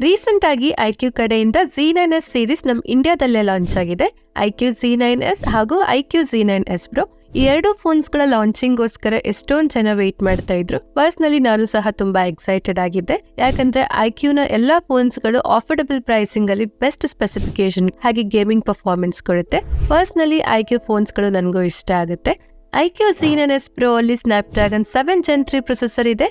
Recent ಆಗಿ IQ ಕಡೆಯಿಂದ Z9s series ನಮ್ ಇಂಡಿಯಾದಲ್ಲೇ ಲಾಂಚ್ ಆಗಿದೆ. ಐಕ್ಯೂ Z9s ಹಾಗೂ ಐಕ್ಯೂ Z9s Pro ಈ ಎರಡು ಫೋನ್ಸ್ ಗಳ ಲಾಂಚಿಂಗ್ ಗೋಸ್ಕರ ಎಷ್ಟೊಂದ್ ಜನ ವೇಟ್ ಮಾಡ್ತಾ ಇದ್ರು. ಪರ್ಸನಲಿ ನಾನು ಸಹ ತುಂಬಾ ಎಕ್ಸೈಟೆಡ್ ಆಗಿದ್ದೆ, ಯಾಕಂದ್ರೆ ಐಕ್ಯೂನ ಎಲ್ಲಾ ಫೋನ್ಸ್ ಗಳು ಆಫರ್ಡಬಲ್ ಪ್ರೈಸಿಂಗ್ ಅಲ್ಲಿ ಬೆಸ್ಟ್ ಸ್ಪೆಸಿಫಿಕೇಶನ್ ಹಾಗೆ ಗೇಮಿಂಗ್ ಪರ್ಫಾರ್ಮೆನ್ಸ್ ಕೊಡುತ್ತೆ. ಪರ್ಸನಲಿ ಐಕ್ಯೂ ಫೋನ್ಸ್ ಗಳು ನನಗೂ ಇಷ್ಟ ಆಗುತ್ತೆ. ಐಕ್ಯೂ Z9s Pro ಅಲ್ಲಿ ಸ್ನ್ಯಾಪ್ಡ್ರ್ಯಾಗನ್ 7 Gen 3 ಪ್ರೊಸೆಸರ್ ಇದೆ,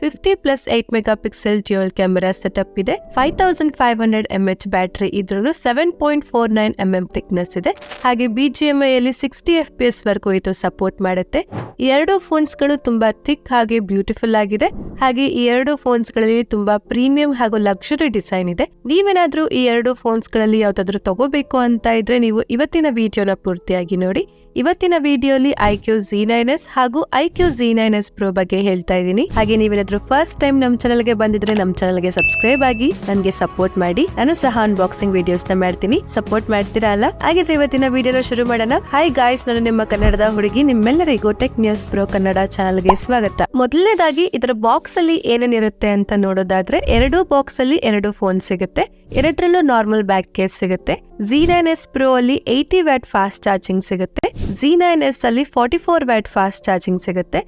50+8 ಮೆಗಾಪಿಕ್ಸೆಲ್ ಡ್ಯುಯಲ್ ಕ್ಯಾಮೆರಾ ಸೆಟಪ್ ಇದೆ, 5500 mAh ಬ್ಯಾಟರಿ ಇದ್ರೂ 7.49 mm ಥಿಕ್ನೆಸ್ ಇದೆ, ಹಾಗೆ BGMI ಅಲ್ಲಿ 60 FPS ವರೆಗೂ ಇದು ಸಪೋರ್ಟ್ ಮಾಡುತ್ತೆ. ಈ ಎರಡು ಫೋನ್ಸ್ ಗಳು ತುಂಬಾ ಥಿಕ್ ಹಾಗೆ ಬ್ಯೂಟಿಫುಲ್ ಆಗಿದೆ. ಹಾಗೆ ಈ ಎರಡು ಫೋನ್ಸ್ ಗಳಲ್ಲಿ ತುಂಬಾ ಪ್ರೀಮಿಯಂ ಹಾಗೂ ಲಕ್ಸುರಿ ಡಿಸೈನ್ ಇದೆ. ನೀವೇನಾದ್ರೂ ಈ ಎರಡು ಫೋನ್ಸ್ ಗಳಲ್ಲಿ ಯಾವ್ದಾದ್ರು ತಗೋಬೇಕು ಅಂತ ಇದ್ರೆ ನೀವು ಇವತ್ತಿನ ವಿಡಿಯೋನ ಪೂರ್ತಿಯಾಗಿ ನೋಡಿ. ಇವತ್ತಿನ ವಿಡಿಯೋಲಿ ಐಕ್ಯೂ Z9s ಹಾಗೂ ಐಕ್ಯೂ Z9s Pro ಬಗ್ಗೆ ಹೇಳ್ತಾ ಇದ್ದೀನಿ. ಹಾಗೆ ನೀವೇನಾದ್ರೂ ಫಸ್ಟ್ ಟೈಮ್ ನಮ್ ಚಾನಲ್ ಗೆ ಬಂದಿದ್ರೆ ನಮ್ ಚಾನಲ್ ಗೆ ಸಬ್ಸ್ಕ್ರೈಬ್ ಆಗಿ ನನ್ಗೆ ಸಪೋರ್ಟ್ ಮಾಡಿ. ನಾನು ಸಹ ಅನ್ಬಾಕ್ಸಿಂಗ್ ವಿಡಿಯೋಸ್ ನ ಮಾಡ್ತೀನಿ, ಸಪೋರ್ಟ್ ಮಾಡ್ತೀರಾ ಅಲ್ಲ? ಹಾಗಿದ್ರೆ ಇವತ್ತಿನ ವಿಡಿಯೋನ ಶುರು ಮಾಡೋಣ. ಹಾಯ್ ಗಾಯ್ಸ್, ನಾನು ನಿಮ್ಮ ಕನ್ನಡದ ಹುಡುಗಿ. ನಿಮ್ಮೆಲ್ಲರಿಗೂ tech news pro Kannada channel ಗೆ ಸ್ವಾಗತ. ಮೊದಲನೇದಾಗಿ ಇದರ ಬಾಕ್ಸ್ ಅಲ್ಲಿ ಏನೇನಿರುತ್ತೆ ಅಂತ ನೋಡೋದಾದ್ರೆ, ಎರಡು ಬಾಕ್ಸ್ ಅಲ್ಲಿ ಎರಡು ಫೋನ್ ಸಿಗುತ್ತೆ. ಎರಡರಲ್ಲೂ ನಾರ್ಮಲ್ ಬ್ಯಾಕ್ ಕೇಸ್ ಸಿಗುತ್ತೆ. Z9s Pro ಅಲ್ಲಿ 80 ವ್ಯಾಟ್ ಫಾಸ್ಟ್ ಚಾರ್ಜಿಂಗ್ ಸಿಗುತ್ತೆ. Z9s ಅಲ್ಲಿ 44 ವ್ಯಾಟ್ ಫಾಸ್ಟ್ ಚಾರ್ಜಿಂಗ್ ಸಿಗುತ್ತೆ.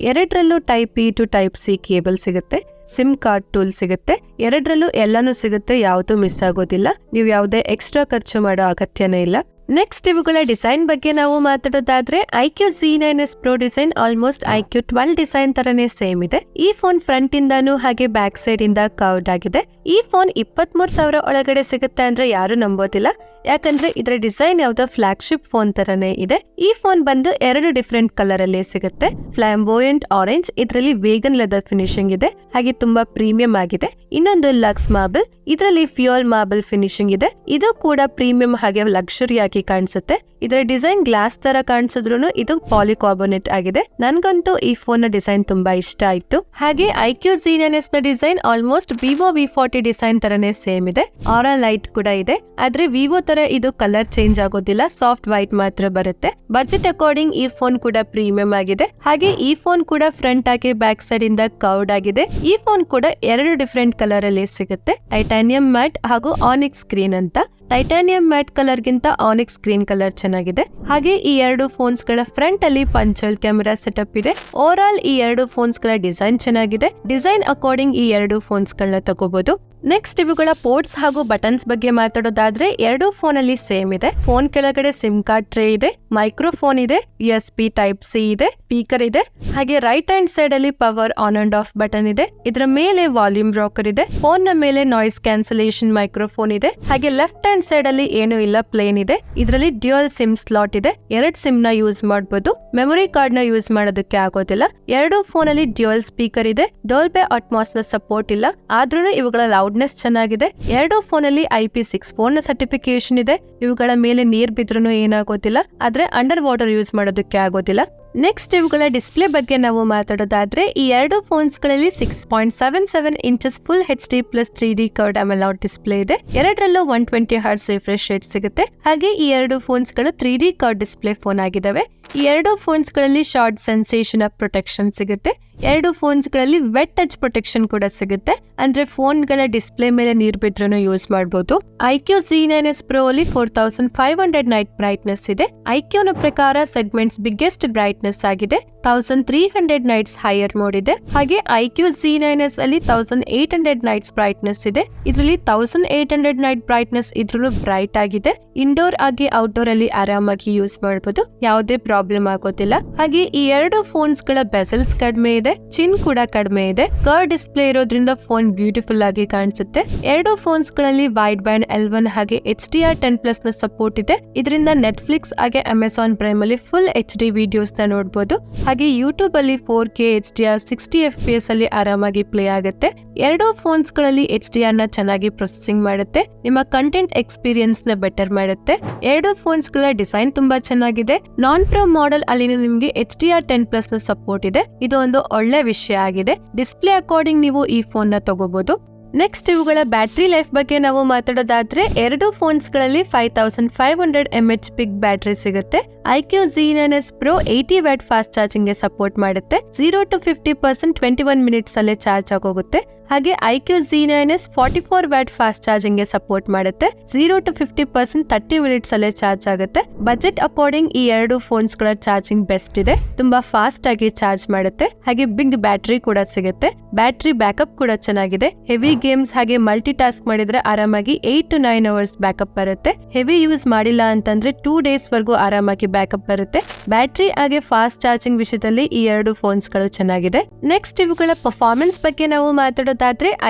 ಎರಡರಲ್ಲೂ type E to type C cable ಸಿಗುತ್ತೆ. ಸಿಮ್ ಕಾರ್ಡ್ ಟೂಲ್ ಸಿಗುತ್ತೆ. ಎರಡರಲ್ಲೂ ಎಲ್ಲಾನು ಸಿಗುತ್ತೆ, ಯಾವುದು ಮಿಸ್ ಆಗೋದಿಲ್ಲ. ನೀವು ಯಾವುದೇ ಎಕ್ಸ್ಟ್ರಾ ಖರ್ಚು ಮಾಡೋ ಅಗತ್ಯನೇ ಇಲ್ಲ. ನೆಕ್ಸ್ಟ್ ಇವುಗಳ ಡಿಸೈನ್ ಬಗ್ಗೆ ನಾವು ಮಾತಾಡೋದಾದ್ರೆ, iQOO Z9s Pro design almost iQOO 12 design ತರನೇ ಸೇಮ್ ಇದೆ. ಈ ಫೋನ್ ಫ್ರಂಟ್ ಇಂದಾನು ಹಾಗೆ ಬ್ಯಾಕ್ ಸೈಡ್ ಇಂದ ಕರ್ವ್ಡ್ ಆಗಿದೆ. ಈ ಫೋನ್ 23,000 ಒಳಗಡೆ ಸಿಗುತ್ತೆ ಅಂದ್ರೆ ಯಾರು ನಂಬೋದಿಲ್ಲ, ಯಾಕಂದ್ರೆ ಇದರ ಡಿಸೈನ್ ಯಾವ್ದೋ ಫ್ಲಾಗ್ಶಿಪ್ ಫೋನ್ ತರನೇ ಇದೆ. ಈ ಫೋನ್ ಬಂದು ಎರಡು ಡಿಫ್ರೆಂಟ್ ಕಲರ್ ಅಲ್ಲಿ ಸಿಗುತ್ತೆ. ಫ್ಲಾಂಬೋಯೆಂಟ್ ಆರೆಂಜ್, ಇದರಲ್ಲಿ ವೇಗನ್ ಲೆದರ್ ಫಿನಿಶಿಂಗ್ ಇದೆ, ಹಾಗೆ ತುಂಬಾ ಪ್ರೀಮಿಯಂ ಆಗಿದೆ. ಇನ್ನೊಂದು ಲಕ್ಸ್ ಮಾರ್ಬಲ್, ಇದರಲ್ಲಿ ಫ್ಯೂಯಲ್ ಮಾರ್ಬಲ್ ಫಿನಿಶಿಂಗ್ ಇದೆ. ಇದು ಕೂಡ ಪ್ರೀಮಿಯಂ ಹಾಗೆ ಲಕ್ಸುರಿ ಆಗಿ ಕಾಣಿಸುತ್ತೆ. ಇದರ ಡಿಸೈನ್ ಗ್ಲಾಸ್ ತರ ಕಾಣಿಸಿದ್ರು ಇದು ಪಾಲಿಕಾರ್ಬೊನೇಟ್ ಆಗಿದೆ. ನನ್ಗಂತೂ ಈ ಫೋನ್ ನ ಡಿಸೈನ್ ತುಂಬಾ ಇಷ್ಟ ಆಯ್ತು. ಹಾಗೆ ಐಕ್ಯೂ Z9s ನ design almost Vivo V40 design ತರನೇ ಸೇಮ್ ಇದೆ. ಆರಾ ಲೈಟ್ ಕೂಡ ಇದೆ, ಆದ್ರೆ ವಿವೋ ತರ ಇದು ಕಲರ್ ಚೇಂಜ್ ಆಗೋದಿಲ್ಲ, ಸಾಫ್ಟ್ ವೈಟ್ ಮಾತ್ರ ಬರುತ್ತೆ. ಬಜೆಟ್ ಅಕಾರ್ಡಿಂಗ್ ಈ ಫೋನ್ ಕೂಡ ಪ್ರೀಮಿಯಂ ಆಗಿದೆ. ಹಾಗೆ ಈ ಫೋನ್ ಕೂಡ ಫ್ರಂಟ್ ಆಗಿ ಬ್ಯಾಕ್ ಸೈಡ್ ಇಂದ ಕರ್ವ್ಡ್ ಆಗಿದೆ. ಈ ಫೋನ್ ಕೂಡ ಎರಡು ಡಿಫ್ರೆಂಟ್ ಕಲರ್ ಅಲ್ಲಿ ಸಿಗುತ್ತೆ, ಟೈಟಾನಿಯಂ ಮ್ಯಾಟ್ ಹಾಗೂ ಆನಿಕ್ಸ್ ಗ್ರೀನ್ ಅಂತ. ಟೈಟಾನಿಯಂ ಮ್ಯಾಟ್ ಕಲರ್ ಗಿಂತ ಆನಿಕ್ಸ್ ಗ್ರೀನ್ ಕಲರ್ ಚೆನ್ನಾಗಿದೆ. ಹಾಗೆ ಈ ಎರಡು ಫೋನ್ಸ್ ಗಳ ಫ್ರಂಟ್ ಅಲ್ಲಿ ಪಂಚೋಲ್ ಕ್ಯಾಮೆರಾ ಸೆಟಪ್ ಇದೆ. ಓವರ್ ಆಲ್ ಈ ಎರಡು ಫೋನ್ಸ್ ಗಳ ಡಿಸೈನ್ ಚೆನ್ನಾಗಿದೆ. ಡಿಸೈನ್ ಅಕಾರ್ಡಿಂಗ್ ಈ ಎರಡು ಫೋನ್ಸ್ ಗಳನ್ನ ತಗೋಬಹುದು. ನೆಕ್ಸ್ಟ್ ಇವುಗಳ ಪೋರ್ಟ್ಸ್ ಹಾಗೂ ಬಟನ್ಸ್ ಬಗ್ಗೆ ಮಾತಾಡೋದಾದ್ರೆ, ಎರಡು ಫೋನ್ ಅಲ್ಲಿ ಸೇಮ್ ಇದೆ. ಫೋನ್ ಕೆಳಗಡೆ ಸಿಮ್ ಕಾರ್ಡ್ ಟ್ರೇ ಇದೆ, ಮೈಕ್ರೋಫೋನ್ ಇದೆ, USB ಟೈಪ್ C ಇದೆ, ಸ್ಪೀಕರ್ ಇದೆ, ಹಾಗೆ ರೈಟ್ ಹ್ಯಾಂಡ್ ಸೈಡ್ ಅಲ್ಲಿ power on and of button ಇದೆ. ಇದರ ಮೇಲೆ ವಾಲ್ಯೂಮ್ ರಾಕರ್ ಇದೆ. ಫೋನ್ ನ ಮೇಲೆ ನಾಯ್ಸ್ ಕ್ಯಾನ್ಸಲೇಷನ್ ಮೈಕ್ರೋಫೋನ್ ಇದೆ. ಹಾಗೆ ಲೆಫ್ಟ್ ಹ್ಯಾಂಡ್ ಸೈಡ್ ಅಲ್ಲಿ ಏನು ಇಲ್ಲ, ಪ್ಲೇನ್ ಇದೆ. ಇದರಲ್ಲಿ ಡ್ಯುಯಲ್ ಸಿಮ್ ಸ್ಲಾಟ್ ಇದೆ. ಎರಡ್ ಸಿಮ್ ನ ಯೂಸ್ ಮಾಡಬಹುದು, ಮೆಮೊರಿ ಕಾರ್ಡ್ ನ ಯೂಸ್ ಮಾಡೋದಕ್ಕೆ ಆಗೋದಿಲ್ಲ. ಎರಡು ಫೋನ್ ಅಲ್ಲಿ ಡ್ಯುಯಲ್ ಸ್ಪೀಕರ್ ಇದೆ. ಡೋಲ್ಬೆ ಅಟ್ಮಾಸ್ ನ ಸಪೋರ್ಟ್ ಇಲ್ಲ, ಆದ್ರೂ ಇವುಗಳ ಲೌಡ್ನೆಸ್ ಚೆನ್ನಾಗಿದೆ. ಎರಡು ಫೋನ್ ಅಲ್ಲಿ IP64 ನ ಸರ್ಟಿಫಿಕೇಶನ್ ಇದೆ. ಇವುಗಳ ಮೇಲೆ ನೀರ್ ಬಿದ್ರೂ ಏನಾಗೋದಿಲ್ಲ, ಆದ್ರೆ ಅಂಡರ್ ವಾಟರ್ ಯೂಸ್ ಮಾಡೋದಕ್ಕೆ ಆಗೋದಿಲ್ಲ. ನೆಕ್ಸ್ಟ್ ಇವುಗಳ ಡಿಸ್ಪ್ಲೇ ಬಗ್ಗೆ ನಾವು ಮಾತಾಡೋದಾದ್ರೆ, ಈ ಎರಡು ಫೋನ್ಸ್ ಗಳಲ್ಲಿ 6.77 inches full HD plus 3D curved AMOLED display ಇದೆ. ಎರಡರಲ್ಲೂ 120 Hz ರಿಫ್ರೆಶ್ ರೇಟ್ ಸಿಗುತ್ತೆ. ಹಾಗೆ ಈ ಎರಡು ಫೋನ್ಸ್ ಗಳು 3D ಕರ್ವ್ಡ್ ಡಿಸ್ಪ್ಲೇ ಫೋನ್ ಆಗಿದಾವೆ. ಈ ಎರಡು ಫೋನ್ಸ್ ಗಳಲ್ಲಿ ಶಾರ್ಟ್ ಸೆನ್ಸೇಷನ್ ಆಫ್ ಪ್ರೊಟೆಕ್ಷನ್ ಸಿಗುತ್ತೆ. ಎರಡು ಫೋನ್ಸ್ ಗಳಲ್ಲಿ ವೆಟ್ ಟಚ್ ಪ್ರೊಟೆಕ್ಷನ್ ಕೂಡ ಸಿಗುತ್ತೆ, ಅಂದ್ರೆ ಫೋನ್ ಗಳ ಡಿಸ್ಪ್ಲೇ ಮೇಲೆ ನೀರ್ ಬಿದ್ರೂ ಯೂಸ್ ಮಾಡಬಹುದು. ಐಕ್ಯೂ Z9s Pro ಅಲ್ಲಿ 4500 ನೈಟ್ ಬ್ರೈಟ್ನೆಸ್ ಇದೆ. ಐಕ್ಯೂ ನ ಪ್ರಕಾರ ಸೆಗ್ಮೆಂಟ್ಸ್ ಬಿಗ್ಗೆಸ್ಟ್ ಬ್ರೈಟ್ನೆಸ್ ಆಗಿದೆ. 1300 ನೈಟ್ಸ್ ಹೈಯರ್ ಮೋಡ್ ಇದೆ. ಹಾಗೆ ಐಕ್ಯೂ Z9s ಅಲ್ಲಿ 1800 ನೈಟ್ಸ್ ಬ್ರೈಟ್ನೆಸ್ ಇದೆ. ಇದರಲ್ಲಿ 1800 ನೈಟ್ ಬ್ರೈಟ್ನೆಸ್ ಇದ್ರೂ ಬ್ರೈಟ್ ಆಗಿದೆ. ಇಂಡೋರ್ ಆಗಿ ಔಟ್ಡೋರ್ ಅಲ್ಲಿ ಆರಾಮಾಗಿ ಯೂಸ್ ಮಾಡಬಹುದು, ಯಾವುದೇ ಪ್ರಾಬ್ಲಮ್ ಆಗೋದಿಲ್ಲ. ಹಾಗೆ ಈ ಎರಡು ಫೋನ್ಸ್ ಗಳ ಬೆಸಲ್ಸ್ ಕಡಿಮೆ ಇದೆ, ಚಿನ್ ಕೂಡ ಕಡಿಮೆ ಇದೆ. ಕರ್ವ್ ಡಿಸ್ಪ್ಲೇ ಇರೋದ್ರಿಂದ ಫೋನ್ ಬ್ಯೂಟಿಫುಲ್ ಆಗಿ ಕಾಣಿಸುತ್ತೆ. ಎರಡು ಫೋನ್ಸ್ ಗಳಲ್ಲಿ ವೈಡ್ ಬ್ಯಾಂಡ್ L1 ಹಾಗೆ HDR10+ ನ ಸಪೋರ್ಟ್ ಇದೆ. ಇದರಿಂದ ನೆಟ್ಫ್ಲಿಕ್ಸ್ ಹಾಗೆ ಅಮೆಜಾನ್ ಪ್ರೈಮ್ ಅಲ್ಲಿ ಫುಲ್ HD ವಿಡಿಯೋಸ್ ನ ನೋಡಬಹುದು. ಹಾಗೆ ಯೂಟ್ಯೂಬ್ ಅಲ್ಲಿ 4K HDR 60 FPS ಅಲ್ಲಿ ಆರಾಮಾಗಿ ಪ್ಲೇ ಆಗುತ್ತೆ. ಎರಡು ಫೋನ್ಸ್ ಗಳಲ್ಲಿ HDR ನ ಚೆನ್ನಾಗಿ ಪ್ರೊಸೆಸಿಂಗ್ ಮಾಡುತ್ತೆ, ನಿಮ್ಮ ಕಂಟೆಂಟ್ ಎಕ್ಸ್ಪೀರಿಯನ್ಸ್ ನ ಬೆಟರ್ ಮಾಡುತ್ತೆ. ಎರಡು ಫೋನ್ಸ್ ಗಳ ಡಿಸೈನ್ ತುಂಬಾ ಚೆನ್ನಾಗಿದೆ. ನಾನ್ ಪ್ರೋ ಮಾಡೆಲ್ ಅಲ್ಲಿ ನಿಮಗೆ HDR10+ ನ ಸಪೋರ್ಟ್ ಇದೆ. ಇದು ಒಂದು ಒಳ್ಳೆ ವಿಷಯ ಆಗಿದೆ. ಡಿಸ್ಪ್ಲೇ ಅಕಾರ್ಡಿಂಗ್ ನೀವು ಈ ಫೋನ್ ನ ತಗೋಬಹುದು. ನೆಕ್ಸ್ಟ್ ಇವುಗಳ ಬ್ಯಾಟರಿ ಲೈಫ್ ಬಗ್ಗೆ ನಾವು ಮಾತಾಡೋದಾದ್ರೆ ಎರಡು ಫೋನ್ಸ್ ಗಳಲ್ಲಿ 5500 mAh ಬಿಗ್ ಬ್ಯಾಟರಿ ಸಿಗುತ್ತೆ. iQOO Z9s Pro 80 watt fast charging ಗೆ ಸಪೋರ್ಟ್ ಮಾಡುತ್ತೆ. 0 to 50% 21 ಮಿನಿಟ್ಸ್ ಅಲ್ಲೇ ಚಾರ್ಜ್ ಆಗೋಗುತ್ತೆ. ಹಾಗೆ iQOO Z9s 44 watt fast charging ಗೆ ಸಪೋರ್ಟ್ ಮಾಡುತ್ತೆ. 0 to 50% 30 ಮಿನಿಟ್ಸ್ ಅಲ್ಲೇ ಚಾರ್ಜ್ ಆಗುತ್ತೆ. ಬಜೆಟ್ ಅಕಾರ್ಡಿಂಗ್ ಈ ಎರಡು ಫೋನ್ಸ್ ಗಳ ಚಾರ್ಜಿಂಗ್ ಬೆಸ್ಟ್ ಇದೆ. ತುಂಬಾ ಫಾಸ್ಟ್ ಆಗಿ ಚಾರ್ಜ್ ಮಾಡುತ್ತೆ. ಹಾಗೆ ಬಿಗ್ ಬ್ಯಾಟರಿ ಕೂಡ ಸಿಗುತ್ತೆ. ಬ್ಯಾಟರಿ ಬ್ಯಾಕಪ್ ಕೂಡ ಚೆನ್ನಾಗಿದೆ. ಹೆವಿ ಗೇಮ್ಸ್ ಹಾಗೆ ಮಲ್ಟಿ ಟಾಸ್ಕ್ ಮಾಡಿದ್ರೆ ಆರಾಮಾಗಿ 8 to 9 ಅವರ್ಸ್ ಬ್ಯಾಕಪ್ ಬರುತ್ತೆ. ಹೆವಿ ಯೂಸ್ ಮಾಡಿಲ್ಲ ಅಂತಂದ್ರೆ 2 ಡೇಸ್ ವರೆಗೂ ಆರಾಮಾಗಿ ಬ್ಯಾಕಪ್ ಬರುತ್ತೆ. ಬ್ಯಾಟರಿ ಹಾಗೆ ಫಾಸ್ಟ್ ಚಾರ್ಜಿಂಗ್ ವಿಷಯದಲ್ಲಿ ಈ ಎರಡು ಫೋನ್ಸ್ ಗಳು ಚೆನ್ನಾಗಿದೆ. ನೆಕ್ಸ್ಟ್ ಇವುಗಳ ಪರ್ಫಾರ್ಮೆನ್ಸ್ ಬಗ್ಗೆ ನಾವು ಮಾತಾಡೋದಾದ್ರೆ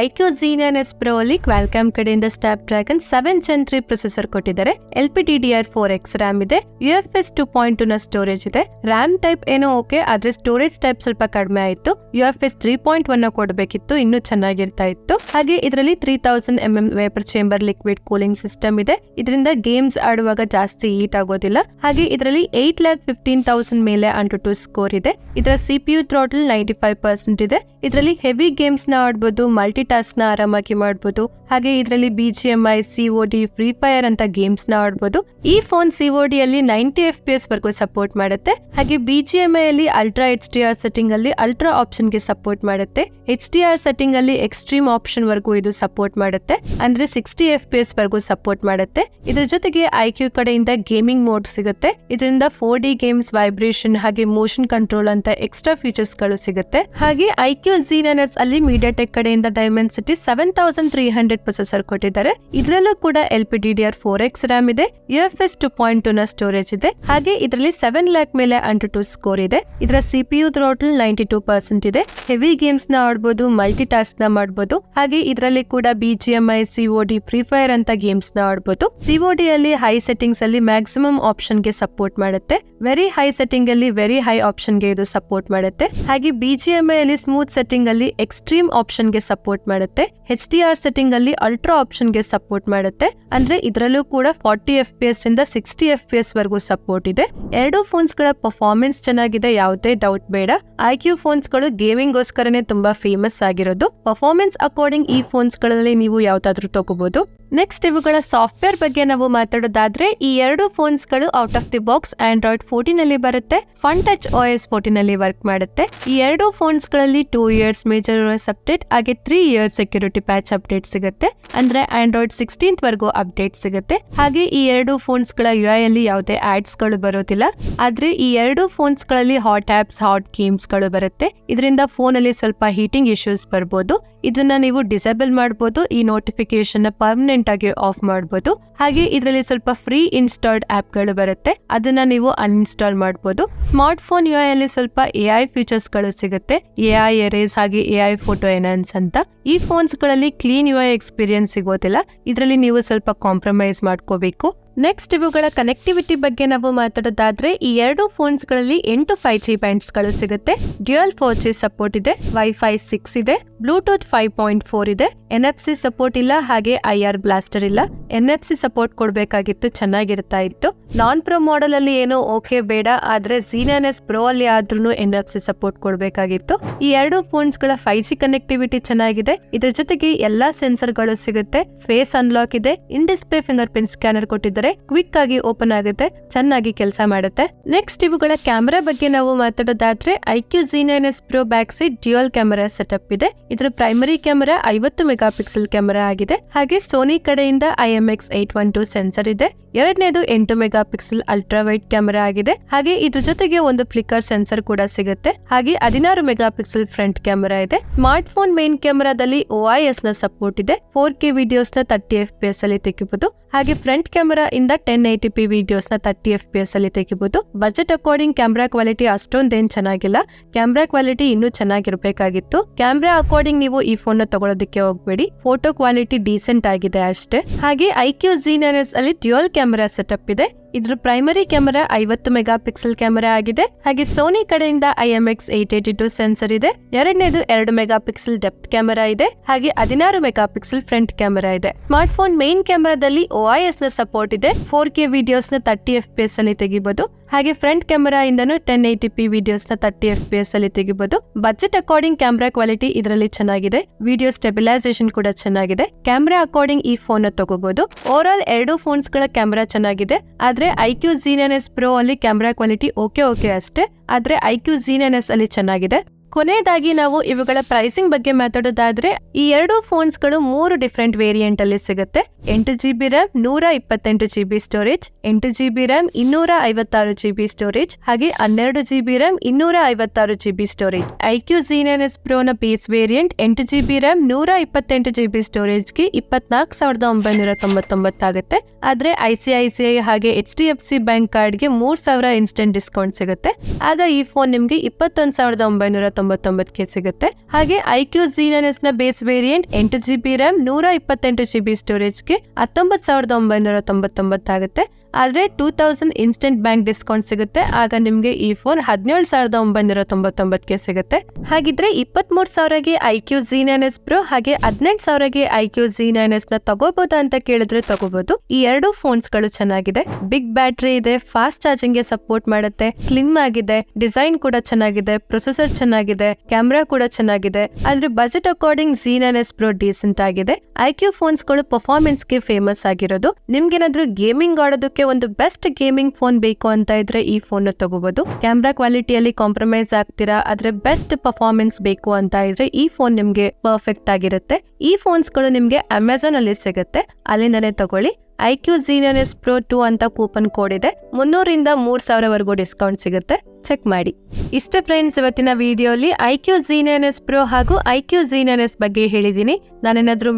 iQOO Z9s Pro ಅಲ್ಲಿ ಕ್ವಾಲ್ಕಾಮ್ ಕಡೆಯಿಂದ Snapdragon 7 Gen 3 ಪ್ರೊಸೆಸರ್ ಕೊಟ್ಟಿದ್ದಾರೆ. LPDDR4X RAM ಇದೆ. UFS 2.2 ನ ಸ್ಟೋರೇಜ್ ಇದೆ. RAM ಟೈಪ್ ಏನೋ ಓಕೆ, ಆದ್ರೆ ಸ್ಟೋರೇಜ್ ಟೈಪ್ ಸ್ವಲ್ಪ ಕಡಿಮೆ ಆಯ್ತು. UFS 3.1 ಕೊಡಬೇಕಿತ್ತು, ಇನ್ನೂ ಚೆನ್ನಾಗಿರ್ತಾ ಇತ್ತು. ಹಾಗೆ ಇದರಲ್ಲಿ 3000 mm vapour chamber liquid cooling system ಇದೆ. ಇದರಿಂದ ಗೇಮ್ಸ್ ಆಡುವಾಗ ಜಾಸ್ತಿ ಹೀಟ್ ಆಗೋದಿಲ್ಲ. ಹಾಗೆ ಇದರಲ್ಲಿ 8,15,000 ಮೇಲೆ Antutu ಸ್ಕೋರ್ ಇದೆ. ಇದರ CPU ಥ್ರಾಟಲ್ 95% ಇದೆ. ಇದರಲ್ಲಿ ಹೆವಿ ಗೇಮ್ಸ್ ನ ಆಡ್ಬೋದು, ಮಲ್ಟಿ ಟಾಸ್ಕ್ ನ ಆರಾಮಾಗಿ ಮಾಡ್ಬೋದು. ಹಾಗೆ ಇದರಲ್ಲಿ BGMI, COD, ಫ್ರೀ ಫೈರ್ ಅಂತ ಗೇಮ್ಸ್ ನ ಆಡ್ಬೋದು. ಈ ಫೋನ್ COD ಅಲ್ಲಿ 90 FPS ವರೆಗೂ ಸಪೋರ್ಟ್ ಮಾಡುತ್ತೆ. ಹಾಗೆ BGMI ಅಲ್ಲಿ ಅಲ್ಟ್ರಾ HDR ಸೆಟ್ಟಿಂಗ್ ಅಲ್ಲಿ ಅಲ್ಟ್ರಾ ಆಪ್ಷನ್ ಗೆ ಸಪೋರ್ಟ್ ಮಾಡುತ್ತೆ. HDR ಸೆಟ್ಟಿಂಗ್ ಅಲ್ಲಿ ಎಕ್ಸ್ಟ್ರೀಮ್ ಆಪ್ಷನ್ ವರೆಗೂ ಇದು ಸಪೋರ್ಟ್ ಮಾಡುತ್ತೆ. ಅಂದ್ರೆ 60 FPS ವರೆಗೂ ಸಪೋರ್ಟ್ ಮಾಡುತ್ತೆ. ಇದ್ರ ಜೊತೆಗೆ iQOO ಕಡೆಯಿಂದ ಗೇಮಿಂಗ್ ಮೋಡ್ ಸಿಗುತ್ತೆ. ಇದರಿಂದ 4D ಗೇಮ್ಸ್, ವೈಬ್ರೇಷನ್ ಹಾಗೆ ಮೋಷನ್ ಕಂಟ್ರೋಲ್ ಅಂತ ಎಕ್ಸ್ಟ್ರಾ ಫೀಚರ್ಸ್ ಗಳು ಸಿಗುತ್ತೆ. ಹಾಗೆ iQOO Z9s ಅಲ್ಲಿ MediaTek ಕಡೆಯಿಂದ Dimensity 7300 ಪ್ರೊಸೆಸರ್ ಕೊಟ್ಟಿದ್ದಾರೆ. ಇದರಲ್ಲೂ ಕೂಡ LPDDR4X RAM ಇದೆ. UFS 2.2 ನ ಸ್ಟೋರೇಜ್ ಇದೆ. ಹಾಗೆ ಇದರಲ್ಲಿ 7 lakh ಮೇಲೆ Antutu ಸ್ಕೋರ್ ಇದೆ. ಇದರ CPU ಥ್ರಾಟಲ್ 92% ಇದೆ. ಹೆವಿ ಗೇಮ್ಸ್ ನ ಆಡ್ಬೋದು, ಮಲ್ಟಿ ಟಾಸ್ಕ್ ನ ಮಾಡಬಹುದು. ಹಾಗೆ ಇದರಲ್ಲಿ ಕೂಡ BGMI, COD, ಫ್ರೀ ಫೈರ್ ಅಂತ ಗೇಮ್ಸ್ ನ ಆಡ್ಬೋದು. COD ಅಲ್ಲಿ ಹೈ ಸೆಟ್ಟಿಂಗ್ಸ್ ಅಲ್ಲಿ ಮ್ಯಾಕ್ಸಿಮಮ್ ಆಪ್ಷನ್ ಗೆ ಸಪೋರ್ಟ್ ಮಾಡುತ್ತೆ. ವೆರಿ ಹೈ ಸೆಟ್ಟಿಂಗ್ ಅಲ್ಲಿ ವೆರಿ ಹೈ ಆಪ್ಷನ್ ಗೆ ಇದು ಸಪೋರ್ಟ್ ಮಾಡುತ್ತೆ. ಹಾಗೆ BGMI ಅಲ್ಲಿ ಸ್ಮೂತ್ ಸೆಟ್ಟಿಂಗ್ ಅಲ್ಲಿ ಎಕ್ಸ್ಟ್ರೀಮ್ ಆಪ್ಷನ್ ಗೆ ಸಪೋರ್ಟ್ ಮಾಡುತ್ತೆ. HDR ಸೆಟ್ಟಿಂಗ್ ಅಲ್ಲಿ ಅಲ್ಟ್ರಾ ಆಪ್ಷನ್ ಗೆ ಸಪೋರ್ಟ್ ಮಾಡುತ್ತೆ. ಅಂದ್ರೆ ಇದರಲ್ಲೂ ಕೂಡ 40 FPS ಇಂದ 60 FPS ವರೆಗೂ ಸಪೋರ್ಟ್ ಇದೆ. ಎರಡು ಫೋನ್ಸ್ ಗಳ ಪರ್ಫಾರ್ಮೆನ್ಸ್ ಚೆನ್ನಾಗಿದೆ, ಯಾವುದೇ ಡೌಟ್ ಬೇಡ. iQOO ಫೋನ್ಸ್ ಗಳು ಗೇಮಿಂಗ್ ಗೋಸ್ಕರನೇ ತುಂಬಾ ಫೇಮಸ್ ಆಗಿರೋದು. ಪರ್ಫಾರ್ಮೆನ್ಸ್ ಅಕಾರ್ಡಿಂಗ್ ಈ ಫೋನ್ಸ್ ಗಳಲ್ಲಿ ನೀವು ಯಾವ್ದಾದ್ರು ತಗೋಬಹುದು. ನೆಕ್ಸ್ಟ್ ಇವುಗಳ ಸಾಫ್ಟ್ವೇರ್ ಬಗ್ಗೆ ನಾವು ಮಾತಾಡೋದಾದ್ರೆ ಈ ಎರಡು ಫೋನ್ಸ್ ಗಳು out of the box Android 14 ಅಲ್ಲಿ ಬರುತ್ತೆ. ಫನ್ ಟಚ್ OS 14 ಅಲ್ಲಿ ವರ್ಕ್ ಮಾಡುತ್ತೆ. ಈ ಎರಡು ಫೋನ್ಸ್ ಗಳಲ್ಲಿ 2 years ಮೇಜರ್ OS ಅಪ್ಡೇಟ್ ಹಾಗೆ 3 years ಸೆಕ್ಯೂರಿಟಿ ಪ್ಯಾಚ್ ಅಪ್ಡೇಟ್ ಸಿಗುತ್ತೆ. ಅಂದ್ರೆ Android 16 ವರೆಗೂ ಅಪ್ಡೇಟ್ ಸಿಗುತ್ತೆ. ಹಾಗೆ ಈ ಎರಡು ಫೋನ್ಸ್ ಗಳ UI ಅಲ್ಲಿ ಯಾವುದೇ ಆಡ್ಸ್ ಗಳು ಬರೋದಿಲ್ಲ. ಆದ್ರೆ ಈ ಎರಡು ಫೋನ್ಸ್ ಗಳಲ್ಲಿ ಹಾಟ್ ಆಪ್ಸ್, ಹಾಟ್ ಗೇಮ್ಸ್ ಗಳು ಬರುತ್ತೆ. ಇದರಿಂದ ಫೋನ್ ಅಲ್ಲಿ ಸ್ವಲ್ಪ ಹೀಟಿಂಗ್ ಇಶ್ಯೂಸ್ ಬರ್ಬೋದು. ಇದನ್ನ ನೀವು ಡಿಸೇಬಲ್ ಮಾಡಬಹುದು. ಈ ನೋಟಿಫಿಕೇಶನ್ ಪರ್ಮನೆಂಟ್ ಆಗಿ ಆಫ್ ಮಾಡಬಹುದು. ಹಾಗೆ ಇದರಲ್ಲಿ ಸ್ವಲ್ಪ ಫ್ರೀ ಇನ್ಸ್ಟಾಲ್ಡ್ ಆಪ್ ಗಳು ಬರುತ್ತೆ, ಅದನ್ನ ನೀವು ಅನ್ಇನ್ಸ್ಟಾಲ್ ಮಾಡಬಹುದು. ಸ್ಮಾರ್ಟ್ ಫೋನ್ UI ಅಲ್ಲಿ ಸ್ವಲ್ಪ AI ಫೀಚರ್ಸ್ ಗಳು ಸಿಗುತ್ತೆ. AI ಎರೇಸ್ ಹಾಗೆ AI ಫೋಟೋ ಎನ್ಹಾನ್ಸ್ ಅಂತ. ಈ ಫೋನ್ಸ್ ಗಳಲ್ಲಿ ಕ್ಲೀನ್ UI ಎಕ್ಸ್ಪೀರಿಯನ್ಸ್ ಸಿಗೋದಿಲ್ಲ. ಇದರಲ್ಲಿ ನೀವು ಸ್ವಲ್ಪ ಕಾಂಪ್ರಮೈಸ್ ಮಾಡ್ಕೋಬೇಕು. ನೆಕ್ಸ್ಟ್ ಇವುಗಳ ಕನೆಕ್ಟಿವಿಟಿ ಬಗ್ಗೆ ನಾವು ಮಾತಾಡೋದಾದ್ರೆ ಈ ಎರಡು ಫೋನ್ಸ್ ಗಳಲ್ಲಿ 8 5G ಬ್ಯಾಂಡ್ಸ್ ಗಳು ಸಿಗುತ್ತೆ. ಡ್ಯುಯಲ್ 4G ಸಪೋರ್ಟ್ ಇದೆ. Wi-Fi 6 ಇದೆ. ಬ್ಲೂಟೂತ್ 5.4 ಇದೆ. NFC ಸಪೋರ್ಟ್ ಇಲ್ಲ. ಹಾಗೆ IR ಬ್ಲಾಸ್ಟರ್ ಇಲ್ಲ. NFC ಸಪೋರ್ಟ್ ಕೊಡ್ಬೇಕಾಗಿತ್ತು, ಚೆನ್ನಾಗಿರ್ತಾ ಇತ್ತು. ನಾನ್ ಪ್ರೋ ಮಾಡೆಲ್ ಅಲ್ಲಿ ಏನೋ ಓಕೆ ಬೇಡ, ಆದ್ರೆ Z9s Pro ಅಲ್ಲಿ ಆದ್ರೂ NFC ಸಪೋರ್ಟ್ ಕೊಡ್ಬೇಕಾಗಿತ್ತು. ಈ ಎರಡು ಫೋನ್ಸ್ ಗಳ 5G ಕನೆಕ್ಟಿವಿಟಿ ಚೆನ್ನಾಗಿದೆ. ಇದ್ರ ಜೊತೆಗೆ ಎಲ್ಲಾ ಸೆನ್ಸರ್ ಗಳು ಸಿಗುತ್ತೆ. ಫೇಸ್ ಅನ್ಲಾಕ್ ಇದೆ. ಇನ್ ಡಿಸ್ಪ್ಲೇ ಫಿಂಗರ್ ಪ್ರಿಂಟ್ ಸ್ಕ್ಯಾನರ್ ಕೊಟ್ಟಿದ್ದಾರೆ. ಕ್ವಿಕ್ ಆಗಿ ಓಪನ್ ಆಗುತ್ತೆ, ಚೆನ್ನಾಗಿ ಕೆಲಸ ಮಾಡುತ್ತೆ. ನೆಕ್ಸ್ಟ್ ಇವುಗಳ ಕ್ಯಾಮೆರಾ ಬಗ್ಗೆ ನಾವು ಮಾತಾಡೋದಾದ್ರೆ iQOO Z9s Pro back side dual camera setup ಇದೆ. ಇದರ ಪ್ರೈಮರಿ ಕ್ಯಾಮೆರಾ 50 ಮೆಗಾಪಿಕ್ಸೆಲ್ ಕ್ಯಾಮೆರಾ ಆಗಿದೆ. ಹಾಗೆ ಸೋನಿ ಕಡೆಯಿಂದ IMX812 ಸೆನ್ಸರ್ ಇದೆ. ಎರಡನೇದು 8 ಮೆಗಾಪಿಕ್ಸೆಲ್ ಅಲ್ಟ್ರಾ ವೈಡ್ ಕ್ಯಾಮೆರಾ ಆಗಿದೆ. ಹಾಗೆ ಇದ್ರ ಜೊತೆಗೆ ಒಂದು ಫ್ಲಿಕರ್ ಸೆನ್ಸರ್ ಕೂಡ ಸಿಗುತ್ತೆ. ಹಾಗೆ 16 ಮೆಗಾಪಿಕ್ಸೆಲ್ ಫ್ರಂಟ್ ಕ್ಯಾಮೆರಾ ಇದೆ. ಸ್ಮಾರ್ಟ್ ಫೋನ್ ಮೇನ್ ಕ್ಯಾಮೆರಾದಲ್ಲಿ OIS ನ ಸಪೋರ್ಟ್ ಇದೆ. 4K ವಿಡಿಯೋಸ್ ನ 30 FPS ಅಲ್ಲಿ ತೆಗಿಬಹುದು. ಹಾಗೆ ಫ್ರಂಟ್ ಕ್ಯಾಮೆರಾ ಇಂದ 1080p ವಿಡಿಯೋಸ್ ನ 30 FPS ಅಲ್ಲಿ ತೆಗಿಬಹುದು. ಬಜೆಟ್ ಅಕಾರ್ಡಿಂಗ್ ಕ್ಯಾಮೆರಾ ಕ್ವಾಲಿಟಿ ಅಷ್ಟೊಂದೇನ್ ಚೆನ್ನಾಗಿಲ್ಲ. ಕ್ಯಾಮೆರಾ ಕ್ವಾಲಿಟಿ ಇನ್ನೂ ಚೆನ್ನಾಗಿರ್ಬೇಕಾಗಿತ್ತು. ಕ್ಯಾಮೆರಾ ಅಕಾರ್ಡಿಂಗ್ ನೀವು ಈ ಫೋನ್ ನ ತಗೊಳ್ಳೋದಕ್ಕೆ ಹೋಗ್ಬೇಡಿ. ಫೋಟೋ ಕ್ವಾಲಿಟಿ ಡೀಸೆಂಟ್ ಆಗಿದೆ ಅಷ್ಟೇ. ಹಾಗೆ iQOO Z9s ಅಲ್ಲಿ ಡ್ಯುಯಲ್ ಕ್ಯಾಮೆರಾ ಸೆಟಪ್ ಇದೆ. ಇದ್ರ ಪ್ರೈಮರಿ ಕ್ಯಾಮೆರಾ 50 ಮೆಗಾಪಿಕ್ಸೆಲ್ ಕ್ಯಾಮೆರಾ ಆಗಿದೆ. ಹಾಗೆ ಸೋನಿ ಕಡೆಯಿಂದ IMX882 ಸೆನ್ಸರ್ ಇದೆ. ಎರಡನೇದು 2 ಮೆಗಾಪಿಕ್ಸೆಲ್ ಡೆಪ್ತ್ ಕ್ಯಾಮೆರಾ ಇದೆ. ಹಾಗೆ 16 ಮೆಗಾಪಿಕ್ಸೆಲ್ ಫ್ರಂಟ್ ಕ್ಯಾಮೆರಾ ಇದೆ. ಸ್ಮಾರ್ಟ್ ಫೋನ್ ಮೇನ್ ಕ್ಯಾಮೆರಾದಲ್ಲಿ OIS ನ ಸಪೋರ್ಟ್ ಇದೆ. 4K ವಿಡಿಯೋಸ್ ನ 30 FPS ಅಲ್ಲಿ ತೆಗಿಬಹುದು. ಹಾಗೆ ಫ್ರಂಟ್ ಕ್ಯಾಮೆರಾ ಇಂದನು 1080p ವಿಡಿಯೋಸ್ ನ 30fps ಅಲ್ಲಿ ತೆಗಿಬಹುದು. ಬಜೆಟ್ ಅಕಾರ್ಡಿಂಗ್ ಕ್ಯಾಮೆರಾ ಕ್ವಾಲಿಟಿ ಇದರಲ್ಲಿ ಚೆನ್ನಾಗಿದೆ. ವಿಡಿಯೋ ಸ್ಟೆಬಿಲೈಸೇಷನ್ ಕೂಡ ಚೆನ್ನಾಗಿದೆ. ಕ್ಯಾಮೆರಾ ಅಕಾರ್ಡಿಂಗ್ ಈ ಫೋನ್ ನ ತಗೋಬಹುದು. ಓವರ್ ಆಲ್ ಎರಡು ಫೋನ್ಸ್ ಗಳ ಕ್ಯಾಮೆರಾ ಚೆನ್ನಾಗಿದೆ. ಆದ್ರೆ iQOO Z9s Pro ಅಲ್ಲಿ ಕ್ಯಾಮೆರಾ ಕ್ವಾಲಿಟಿ ಓಕೆ ಅಷ್ಟೇ. ಆದ್ರೆ iQOO Z9s ಅಲ್ಲಿ ಚೆನ್ನಾಗಿದೆ. ಕೊನೆಯದಾಗಿ ನಾವು ಇವುಗಳ ಪ್ರೈಸಿಂಗ್ ಬಗ್ಗೆ ಮಾತಾಡೋದಾದ್ರೆ ಈ ಎರಡು ಫೋನ್ಸ್ ಗಳು 3 ಡಿಫರೆಂಟ್ ವೇರಿಯಂಟ್ ಅಲ್ಲಿ ಸಿಗುತ್ತೆ. 8GB RAM 128GB storage, 8GB RAM 256GB storage, ಹಾಗೆ 12GB RAM 256GB storage. iQOO Z9s Pro ನ base variant 8GB RAM 128GB ಸ್ಟೋರೇಜ್ಗೆ 24,999 ಆಗುತ್ತೆ. ಆದ್ರೆ ICICI ಹಾಗೆ HDFC ಬ್ಯಾಂಕ್ ಕಾರ್ಡ್ಗೆ 3,000 ಇನ್ಸ್ಟೆಂಟ್ ಡಿಸ್ಕೌಂಟ್ ಸಿಗುತ್ತೆ. ಆಗ ಈ ಫೋನ್ ನಿಮ್ಗೆ 21,999ಗೆ ಸಿಗುತ್ತೆ. ಹಾಗೆ iQOO Z9s ನ base variant 8GB RAM 128GB ಸ್ಟೋರೇಜ್ಗೆ 19,999 ಆಗುತ್ತೆ. ಆದ್ರೆ 2000 ಇನ್ಸ್ಟೆಂಟ್ ಬ್ಯಾಂಕ್ ಡಿಸ್ಕೌಂಟ್ ಸಿಗುತ್ತೆ. ಆಗ ನಿಮ್ಗೆ ಈ ಫೋನ್ 17,999ಗೆ ಸಿಗುತ್ತೆ. ಹಾಗಿದ್ರೆ 23,000ಗೆ iQOO Z9s Pro ಹಾಗೆ 18,000ಗೆ iQOO Z9s ನ ತಗೋಬಹುದಾ ಅಂತ ಕೇಳಿದ್ರೆ ತಗೋಬಹುದು. ಈ ಎರಡು ಫೋನ್ಸ್ ಗಳು ಚೆನ್ನಾಗಿದೆ. ಬಿಗ್ ಬ್ಯಾಟರಿ ಇದೆ, ಫಾಸ್ಟ್ ಚಾರ್ಜಿಂಗ್ ಗೆ ಸಪೋರ್ಟ್ ಮಾಡುತ್ತೆ, ಸ್ಲಿಮ್ ಆಗಿದೆ, ಡಿಸೈನ್ ಕೂಡ ಚೆನ್ನಾಗಿದೆ, ಪ್ರೊಸೆಸರ್ ಚೆನ್ನಾಗಿದೆ, ಕ್ಯಾಮೆರಾ ಕೂಡ ಚೆನ್ನಾಗಿದೆ. ಆದ್ರೆ budget according Z9s Pro decent ಆಗಿದೆ. iQOO ಫೋನ್ಸ್ ಗಳು ಪರ್ಫಾರ್ಮೆನ್ಸ್ ಗೆ ಫೇಮಸ್ ಆಗಿರೋದು. ನಿಮ್ಗೇನಾದ್ರೂ ಗೇಮಿಂಗ್ ಆಡೋದಕ್ಕೆ ಒಂದು ಬೆಸ್ಟ್ ಗೇಮಿಂಗ್ ಫೋನ್ ಬೇಕು ಅಂತ ಇದ್ರೆ ಈ ಫೋನ್ ತಗೋಬಹುದು. ಕ್ಯಾಮೆರಾ ಕ್ವಾಲಿಟಿಯಲ್ಲಿ ಕಾಂಪ್ರಮೈಸ್ ಆಗ್ತೀರಾ, ಆದ್ರೆ ಬೆಸ್ಟ್ ಪರ್ಫಾರ್ಮೆನ್ಸ್ ಬೇಕು ಅಂತ ಇದ್ರೆ ಈ ಫೋನ್ ನಿಮ್ಗೆ ಪರ್ಫೆಕ್ಟ್ ಆಗಿರುತ್ತೆ. ಈ ಫೋನ್ಸ್ ಗಳು ನಿಮ್ಗೆ ಅಮೆಝಾನ್ ಅಲ್ಲಿ ಸಿಗುತ್ತೆ, ಅಲ್ಲಿಂದನೇ ತಗೊಳ್ಳಿ. iQOO Z9s Pro 2 ಅಂತ ಕೂಪನ್ ಕೋಡ್ ಇದೆ. 300ರಿಂದ 3,000 ವರೆಗೂ ಡಿಸ್ಕೌಂಟ್ ಸಿಗುತ್ತೆ, ಚೆಕ್ ಮಾಡಿ. ಇಷ್ಟ ಫ್ರೆಂಡ್ಸ್, ಇವತ್ತಿನ ವಿಡಿಯೋಲಿ iQOO Z9s Pro ಹಾಗೂ iQOO Z9s ಬಗ್ಗೆ ಹೇಳಿದೀನಿ. ನಾನೇನಾದ್ರೂ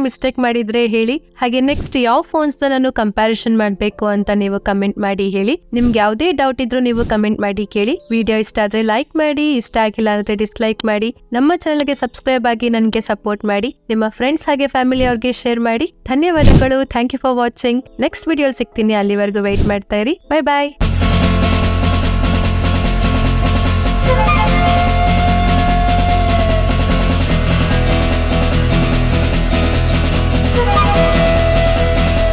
ಮಿಸ್ಟೇಕ್ ಮಾಡಿದ್ರೆ ಹೇಳಿ. ಹಾಗೆ ನೆಕ್ಸ್ಟ್ ಯಾವ ಫೋನ್ಸ್ ನಾನು ಕಂಪ್ಯಾರಿಸನ್ ಮಾಡಬೇಕು ಅಂತ ನೀವು ಕಮೆಂಟ್ ಮಾಡಿ ಹೇಳಿ. ನಿಮ್ಗೆ ಯಾವುದೇ ಡೌಟ್ ಇದ್ರೂ ನೀವು ಕಮೆಂಟ್ ಮಾಡಿ ಕೇಳಿ. ವಿಡಿಯೋ ಇಷ್ಟ ಆದ್ರೆ ಲೈಕ್ ಮಾಡಿ, ಇಷ್ಟ ಆಗಿಲ್ಲ ಅಂದ್ರೆ ಡಿಸ್ಲೈಕ್ ಮಾಡಿ. ನಮ್ಮ ಚಾನಲ್ಗೆ ಸಬ್ಸ್ಕ್ರೈಬ್ ಆಗಿ ನನಗೆ ಸಪೋರ್ಟ್ ಮಾಡಿ. ನಿಮ್ಮ ಫ್ರೆಂಡ್ಸ್ ಹಾಗೆ ಫ್ಯಾಮಿಲಿ ಅವ್ರಿಗೆ ಶೇರ್ ಮಾಡಿ. ಧನ್ಯವಾದಗಳು. Thank you for watching. Next video ಸಿಗ್ತೀನಿ, ಅಲ್ಲಿವರೆಗೂ ವೆಯ್ಟ್ ಮಾಡ್ತಾ ಇರಿ. ಬೈ ಬಾಯ್.